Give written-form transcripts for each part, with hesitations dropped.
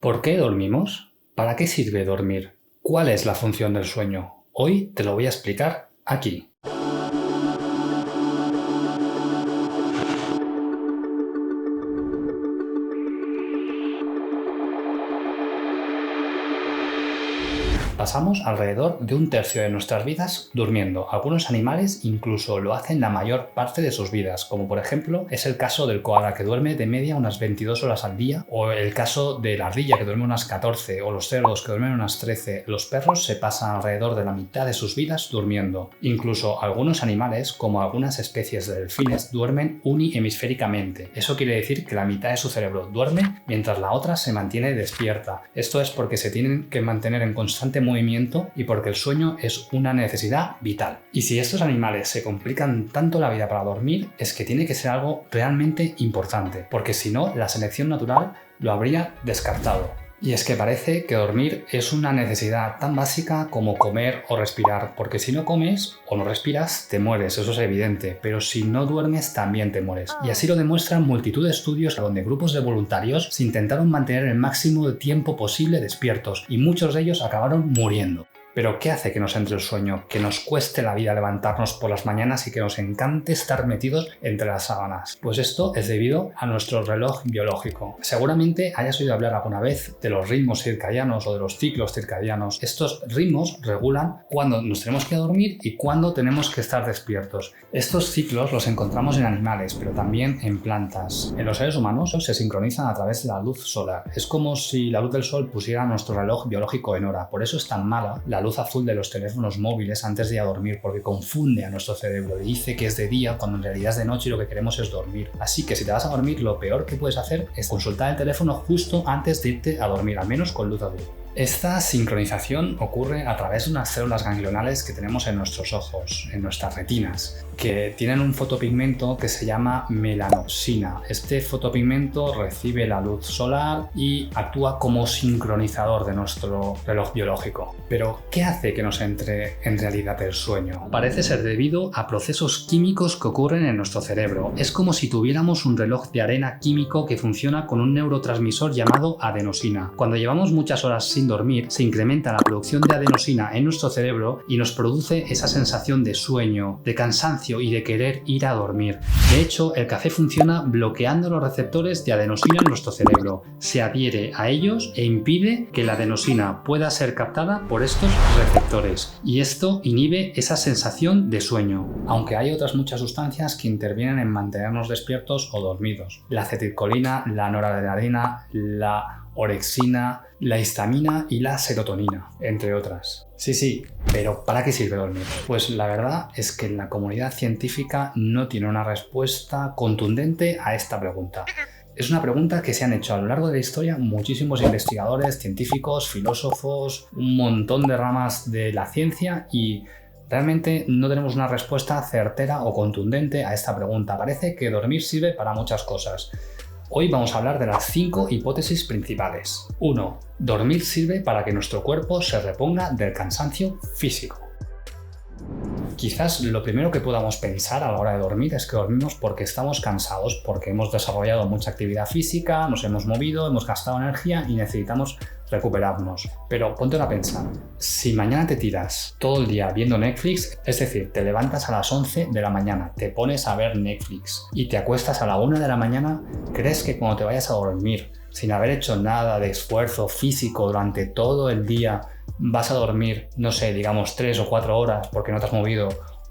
¿Por qué dormimos? ¿Para qué sirve dormir? ¿Cuál es la función del sueño? Hoy te lo voy a explicar aquí. Pasamos alrededor de un tercio de nuestras vidas durmiendo. Algunos animales incluso lo hacen la mayor parte de sus vidas, como por ejemplo es el caso del koala, que duerme de media unas 22 horas al día, o el caso de la ardilla, que duerme unas 14, o los cerdos, que duermen unas 13. Los perros se pasan alrededor de la mitad de sus vidas durmiendo. Incluso algunos animales, como algunas especies de delfines, duermen unihemisféricamente. Eso quiere decir que la mitad de su cerebro duerme mientras la otra se mantiene despierta. Esto es porque se tienen que mantener en constante movimiento y porque el sueño es una necesidad vital. Y si estos animales se complican tanto la vida para dormir, es que tiene que ser algo realmente importante, porque si no, la selección natural lo habría descartado. Y es que parece que dormir es una necesidad tan básica como comer o respirar, porque si no comes o no respiras, te mueres, eso es evidente, pero si no duermes también te mueres. Y así lo demuestran multitud de estudios donde grupos de voluntarios se intentaron mantener el máximo de tiempo posible despiertos y muchos de ellos acabaron muriendo. Pero ¿qué hace que nos entre el sueño? Que nos cueste la vida levantarnos por las mañanas y que nos encante estar metidos entre las sábanas. Pues esto es debido a nuestro reloj biológico. Seguramente hayas oído hablar alguna vez de los ritmos circadianos o de los ciclos circadianos. Estos ritmos regulan cuándo nos tenemos que dormir y cuándo tenemos que estar despiertos. Estos ciclos los encontramos en animales, pero también en plantas. En los seres humanos se sincronizan a través de la luz solar. Es como si la luz del sol pusiera nuestro reloj biológico en hora. Por eso es tan mala la luz azul de los teléfonos móviles antes de ir a dormir, porque confunde a nuestro cerebro y dice que es de día cuando en realidad es de noche y lo que queremos es dormir. Así que si te vas a dormir, lo peor que puedes hacer es consultar el teléfono justo antes de irte a dormir, al menos con luz azul. Esta sincronización ocurre a través de unas células ganglionales que tenemos en nuestros ojos, en nuestras retinas, que tienen un fotopigmento que se llama melanopsina. Este fotopigmento recibe la luz solar y actúa como sincronizador de nuestro reloj biológico. Pero, ¿qué hace que nos entre en realidad el sueño? Parece ser debido a procesos químicos que ocurren en nuestro cerebro. Es como si tuviéramos un reloj de arena químico que funciona con un neurotransmisor llamado adenosina. Cuando llevamos muchas horas sin dormir, se incrementa la producción de adenosina en nuestro cerebro y nos produce esa sensación de sueño, de cansancio y de querer ir a dormir. De hecho, el café funciona bloqueando los receptores de adenosina en nuestro cerebro. Se adhiere a ellos e impide que la adenosina pueda ser captada por estos receptores. Y esto inhibe esa sensación de sueño. Aunque hay otras muchas sustancias que intervienen en mantenernos despiertos o dormidos. La acetilcolina, la noradrenalina, la orexina, la histamina y la serotonina, entre otras. Sí, pero ¿para qué sirve dormir? Pues la verdad es que la comunidad científica no tiene una respuesta contundente a esta pregunta. Es una pregunta que se han hecho a lo largo de la historia muchísimos investigadores, científicos, filósofos, un montón de ramas de la ciencia y realmente no tenemos una respuesta certera o contundente a esta pregunta. Parece que dormir sirve para muchas cosas. Hoy vamos a hablar de las 5 hipótesis principales. 1. Dormir sirve para que nuestro cuerpo se reponga del cansancio físico. Quizás lo primero que podamos pensar a la hora de dormir es que dormimos porque estamos cansados, porque hemos desarrollado mucha actividad física, nos hemos movido, hemos gastado energía y necesitamos recuperarnos. Pero ponte a pensar, si mañana te tiras todo el día viendo Netflix, es decir, te levantas a las 11 de la mañana, te pones a ver Netflix y te acuestas a la 1 de la mañana, ¿crees que cuando te vayas a dormir, sin haber hecho nada de esfuerzo físico durante todo el día, vas a dormir, no sé, digamos 3 o 4 horas porque no te has movido,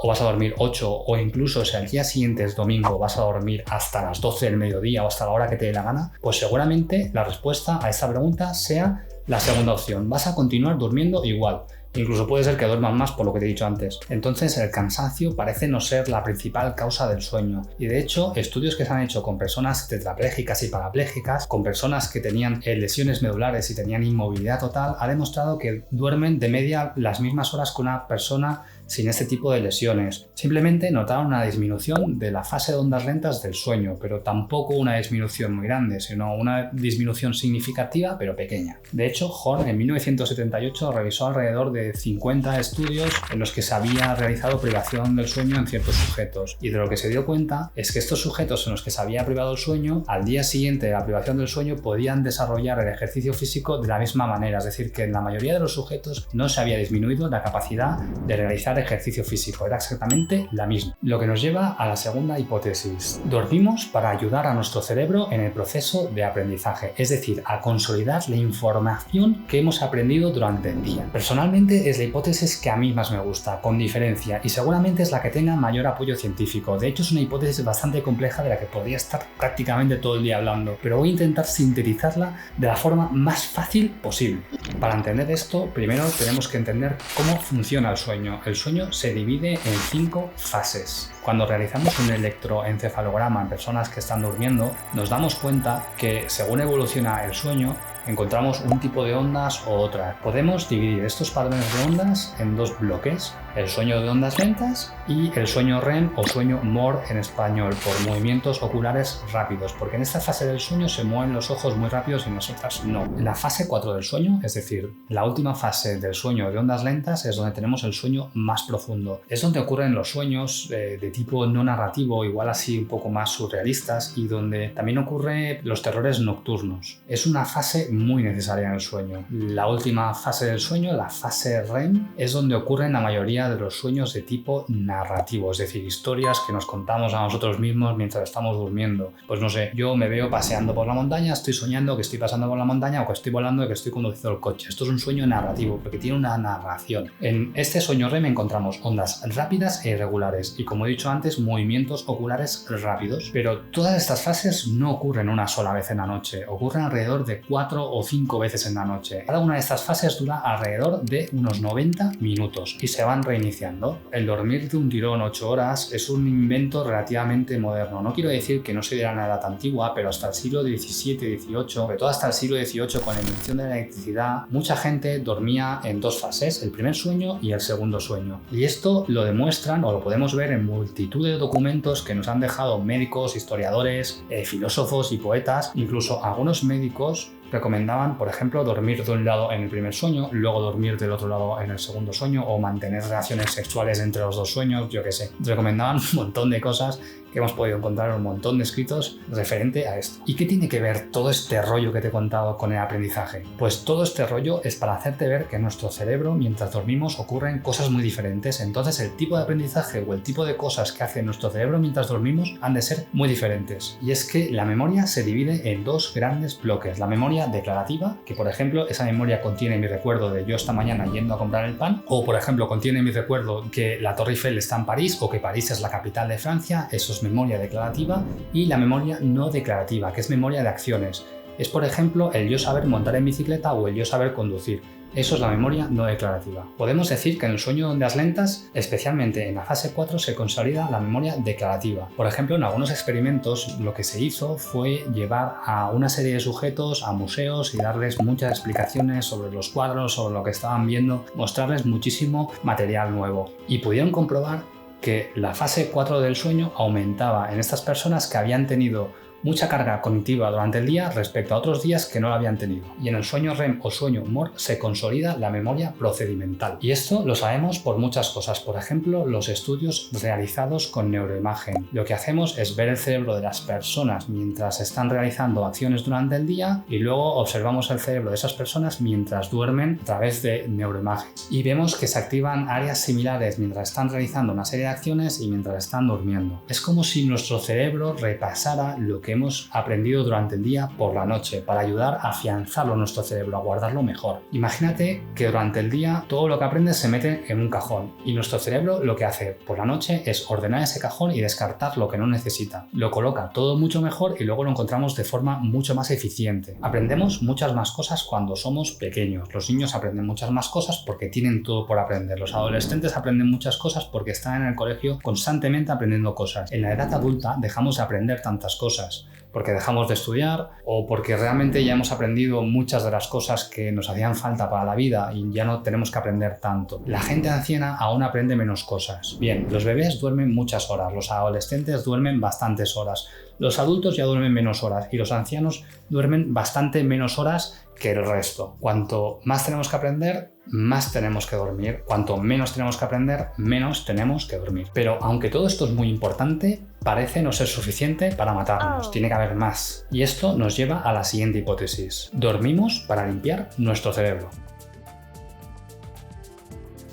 o vas a dormir 8, o incluso si al día siguiente es domingo vas a dormir hasta las 12 del mediodía o hasta la hora que te dé la gana? Pues seguramente la respuesta a esta pregunta sea la segunda opción. Vas a continuar durmiendo igual. Incluso puede ser que duermas más por lo que te he dicho antes. Entonces el cansancio parece no ser la principal causa del sueño. Y de hecho, estudios que se han hecho con personas tetraplégicas y parapléjicas, con personas que tenían lesiones medulares y tenían inmovilidad total, ha demostrado que duermen de media las mismas horas que una persona sin este tipo de lesiones. Simplemente notaron una disminución de la fase de ondas lentas del sueño, pero tampoco una disminución muy grande, sino una disminución significativa pero pequeña. De hecho, Horn en 1978 revisó alrededor de 50 estudios en los que se había realizado privación del sueño en ciertos sujetos, y de lo que se dio cuenta es que estos sujetos en los que se había privado el sueño, al día siguiente de la privación del sueño podían desarrollar el ejercicio físico de la misma manera, es decir, que en la mayoría de los sujetos no se había disminuido la capacidad de realizar ejercicio físico, era exactamente la misma. Lo que nos lleva a la segunda hipótesis. Dormimos para ayudar a nuestro cerebro en el proceso de aprendizaje, es decir, a consolidar la información que hemos aprendido durante el día. Personalmente es la hipótesis que a mí más me gusta, con diferencia, y seguramente es la que tenga mayor apoyo científico. De hecho, es una hipótesis bastante compleja de la que podría estar prácticamente todo el día hablando, pero voy a intentar sintetizarla de la forma más fácil posible. Para entender esto, primero tenemos que entender cómo funciona el sueño. El sueño se divide en 5 fases. Cuando realizamos un electroencefalograma en personas que están durmiendo, nos damos cuenta que según evoluciona el sueño, encontramos un tipo de ondas u otra. Podemos dividir estos patrones de ondas en 2 bloques: el sueño de ondas lentas y el sueño REM o sueño MOR en español, por movimientos oculares rápidos, porque en esta fase del sueño se mueven los ojos muy rápidos y en las otras no. En la fase 4 del sueño, es decir, la última fase del sueño de ondas lentas, es donde tenemos el sueño más profundo. Es donde ocurren los sueños de tipo no narrativo, igual así un poco más surrealistas, y donde también ocurren los terrores nocturnos. Es una fase muy necesaria en el sueño. La última fase del sueño, la fase REM, es donde ocurren la mayoría de los sueños de tipo narrativo, es decir, historias que nos contamos a nosotros mismos mientras estamos durmiendo. Pues no sé, yo me veo paseando por la montaña, estoy soñando que estoy pasando por la montaña o que estoy volando y que estoy conduciendo el coche. Esto es un sueño narrativo porque tiene una narración. En este sueño REM encontramos ondas rápidas e irregulares y, como he dicho antes, movimientos oculares rápidos. Pero todas estas fases no ocurren una sola vez en la noche, ocurren alrededor de 4 o 5 veces en la noche. Cada una de estas fases dura alrededor de unos 90 minutos y se van reiniciando. El dormir de un tirón 8 horas es un invento relativamente moderno. No quiero decir que no se diera en la edad antigua, pero hasta el siglo XVII, XVIII, sobre todo hasta el siglo XVIII, con la invención de la electricidad, mucha gente dormía en 2 fases, el primer sueño y el segundo sueño. Y esto lo demuestran o lo podemos ver en multitud de documentos que nos han dejado médicos, historiadores, filósofos y poetas. Incluso algunos médicos recomendaban, por ejemplo, dormir de un lado en el primer sueño, luego dormir del otro lado en el segundo sueño, o mantener relaciones sexuales entre los 2 sueños, yo qué sé. Recomendaban un montón de cosas que hemos podido encontrar en un montón de escritos referente a esto. ¿Y qué tiene que ver todo este rollo que te he contado con el aprendizaje? Pues todo este rollo es para hacerte ver que en nuestro cerebro, mientras dormimos, ocurren cosas muy diferentes. Entonces, el tipo de aprendizaje o el tipo de cosas que hace nuestro cerebro mientras dormimos han de ser muy diferentes. Y es que la memoria se divide en 2 grandes bloques. La memoria declarativa, que por ejemplo, esa memoria contiene mi recuerdo de yo esta mañana yendo a comprar el pan, o por ejemplo, contiene mi recuerdo que la Torre Eiffel está en París o que París es la capital de Francia. Eso es memoria declarativa. Y la memoria no declarativa, que es memoria de acciones. Es, por ejemplo, el yo saber montar en bicicleta o el yo saber conducir. Eso es la memoria no declarativa. Podemos decir que en el sueño de ondas lentas, especialmente en la fase 4, se consolida la memoria declarativa. Por ejemplo, en algunos experimentos lo que se hizo fue llevar a una serie de sujetos a museos y darles muchas explicaciones sobre los cuadros, sobre lo que estaban viendo, mostrarles muchísimo material nuevo. Y pudieron comprobar que la fase 4 del sueño aumentaba en estas personas que habían tenido mucha carga cognitiva durante el día respecto a otros días que no la habían tenido. Y en el sueño REM o sueño MOR se consolida la memoria procedimental. Y esto lo sabemos por muchas cosas. Por ejemplo, los estudios realizados con neuroimagen. Lo que hacemos es ver el cerebro de las personas mientras están realizando acciones durante el día y luego observamos el cerebro de esas personas mientras duermen a través de neuroimagen. Y vemos que se activan áreas similares mientras están realizando una serie de acciones y mientras están durmiendo. Es como si nuestro cerebro repasara lo que hemos aprendido durante el día por la noche para ayudar a afianzarlo en nuestro cerebro, a guardarlo mejor. Imagínate que durante el día todo lo que aprendes se mete en un cajón y nuestro cerebro lo que hace por la noche es ordenar ese cajón y descartar lo que no necesita. Lo coloca todo mucho mejor y luego lo encontramos de forma mucho más eficiente. Aprendemos muchas más cosas cuando somos pequeños. Los niños aprenden muchas más cosas porque tienen todo por aprender. Los adolescentes aprenden muchas cosas porque están en el colegio constantemente aprendiendo cosas. En la edad adulta dejamos de aprender tantas cosas. porque dejamos de estudiar o porque realmente ya hemos aprendido muchas de las cosas que nos hacían falta para la vida y ya no tenemos que aprender tanto. La gente anciana aún aprende menos cosas. Bien, los bebés duermen muchas horas, los adolescentes duermen bastantes horas, los adultos ya duermen menos horas y los ancianos duermen bastante menos horas que el resto. Cuanto más tenemos que aprender, más tenemos que dormir. Cuanto menos tenemos que aprender, menos tenemos que dormir. Pero aunque todo esto es muy importante, parece no ser suficiente para matarnos. Tiene que haber más. Y esto nos lleva a la siguiente hipótesis. Dormimos para limpiar nuestro cerebro.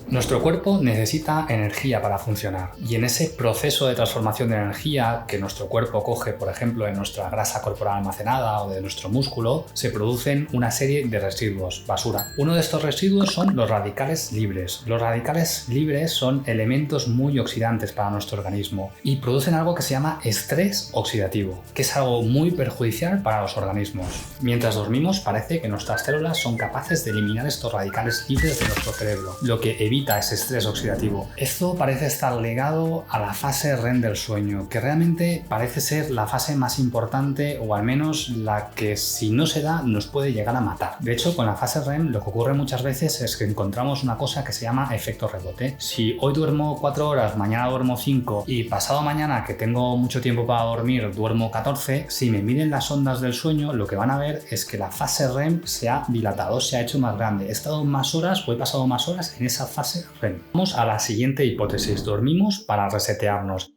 Nuestro cuerpo necesita energía para funcionar y en ese proceso de transformación de energía que nuestro cuerpo coge, por ejemplo, de nuestra grasa corporal almacenada o de nuestro músculo, se producen una serie de residuos, basura. Uno de estos residuos son los radicales libres. Los radicales libres son elementos muy oxidantes para nuestro organismo y producen algo que se llama estrés oxidativo, que es algo muy perjudicial para los organismos. Mientras dormimos parece que nuestras células son capaces de eliminar estos radicales libres de nuestro cerebro, lo que evita ese estrés oxidativo. Esto parece estar ligado a la fase REM del sueño, que realmente parece ser la fase más importante o al menos la que si no se da nos puede llegar a matar. De hecho, con la fase REM lo que ocurre muchas veces es que encontramos una cosa que se llama efecto rebote. Si hoy duermo 4 horas, mañana duermo 5 y pasado mañana que tengo mucho tiempo para dormir duermo 14, si me miden las ondas del sueño lo que van a ver es que la fase REM se ha dilatado, se ha hecho más grande. He estado más horas o he pasado más horas en esa fase REM. Vamos a la siguiente hipótesis. Dormimos para resetearnos.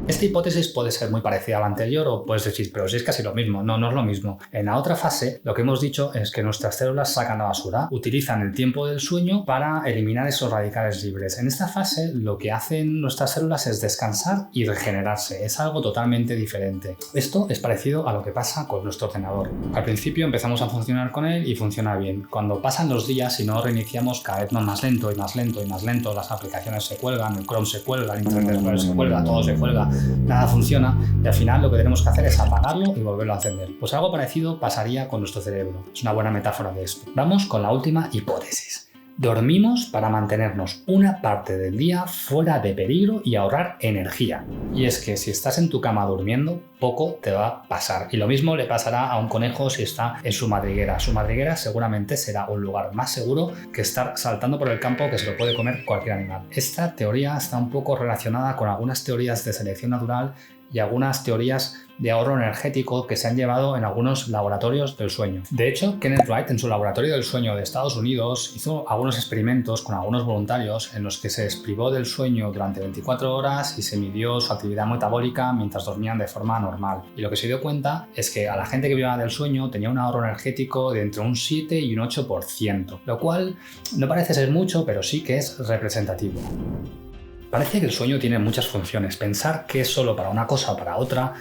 Esta hipótesis puede ser muy parecida a la anterior o puedes decir, pero si es casi lo mismo. No, no es lo mismo. En la otra fase, lo que hemos dicho es que nuestras células sacan la basura, utilizan el tiempo del sueño para eliminar esos radicales libres. En esta fase, lo que hacen nuestras células es descansar y regenerarse. Es algo totalmente diferente. Esto es parecido a lo que pasa con nuestro ordenador. Al principio empezamos a funcionar con él y funciona bien. Cuando pasan los días y no reiniciamos, cada vez más lento y más lento y más lento, las aplicaciones se cuelgan, el Chrome se cuelga, el Internet Explorer se cuelga, todo se cuelga. Nada funciona y al final lo que tenemos que hacer es apagarlo y volverlo a encender. Pues algo parecido pasaría con nuestro cerebro. Es una buena metáfora de esto. Vamos con la última hipótesis. Dormimos para mantenernos una parte del día fuera de peligro y ahorrar energía. Y es que si estás en tu cama durmiendo, poco te va a pasar. Y lo mismo le pasará a un conejo si está en su madriguera. Su madriguera seguramente será un lugar más seguro que estar saltando por el campo que se lo puede comer cualquier animal. Esta teoría está un poco relacionada con algunas teorías de selección natural y algunas teorías de ahorro energético que se han llevado en algunos laboratorios del sueño. De hecho, Kenneth Wright en su laboratorio del sueño de Estados Unidos hizo algunos experimentos con algunos voluntarios en los que se les privó del sueño durante 24 horas y se midió su actividad metabólica mientras dormían de forma normal. Y lo que se dio cuenta es que a la gente que privaba del sueño tenía un ahorro energético de entre un 7 y un 8%, lo cual no parece ser mucho, pero sí que es representativo. Parece que el sueño tiene muchas funciones. Pensar que es solo para una cosa o para otra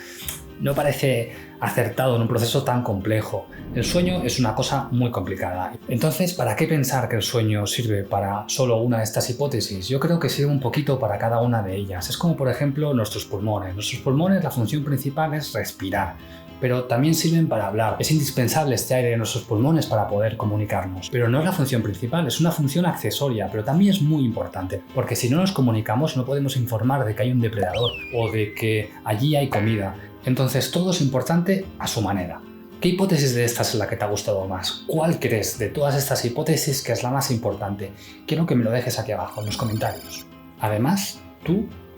no parece acertado en un proceso tan complejo. El sueño es una cosa muy complicada. Entonces, ¿para qué pensar que el sueño sirve para solo una de estas hipótesis? Yo creo que sirve un poquito para cada una de ellas. Es como, por ejemplo, nuestros pulmones. Nuestros pulmones, la función principal es respirar, pero también sirven para hablar. Es indispensable este aire en nuestros pulmones para poder comunicarnos. Pero no es la función principal, es una función accesoria, pero también es muy importante, porque si no nos comunicamos no podemos informar de que hay un depredador o de que allí hay comida. Entonces todo es importante a su manera. ¿Qué hipótesis de estas es la que te ha gustado más? ¿Cuál crees de todas estas hipótesis que es la más importante? Quiero que me lo dejes aquí abajo en los comentarios. Además,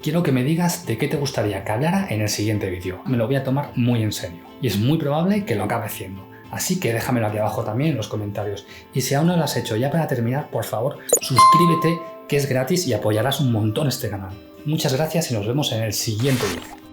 quiero que me digas de qué te gustaría que hablara en el siguiente vídeo. Me lo voy a tomar muy en serio y es muy probable que lo acabe haciendo. Así que déjamelo aquí abajo también en los comentarios. Y si aún no lo has hecho, ya para terminar, por favor, suscríbete, que es gratis y apoyarás un montón este canal. Muchas gracias y nos vemos en el siguiente vídeo.